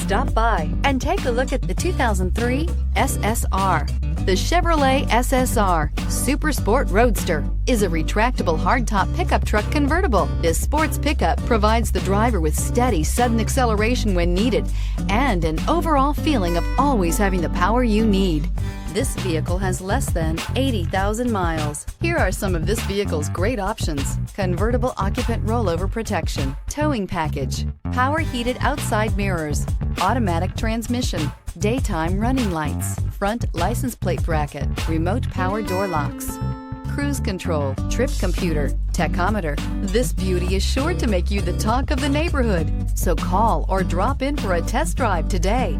Stop by and take a look at the 2003 SSR. The Chevrolet SSR Super Sport Roadster is a retractable hardtop pickup truck convertible. This sports pickup provides the driver with steady, sudden acceleration when needed and an overall feeling of always having the power you need. This vehicle has less than 80,000 miles. Here are some of this vehicle's great options: convertible occupant rollover protection, towing package, power heated outside mirrors, automatic transmission, daytime running lights, front license plate bracket, remote power door locks, cruise control, trip computer, tachometer. This beauty is sure to make you the talk of the neighborhood. So call or drop in for a test drive today.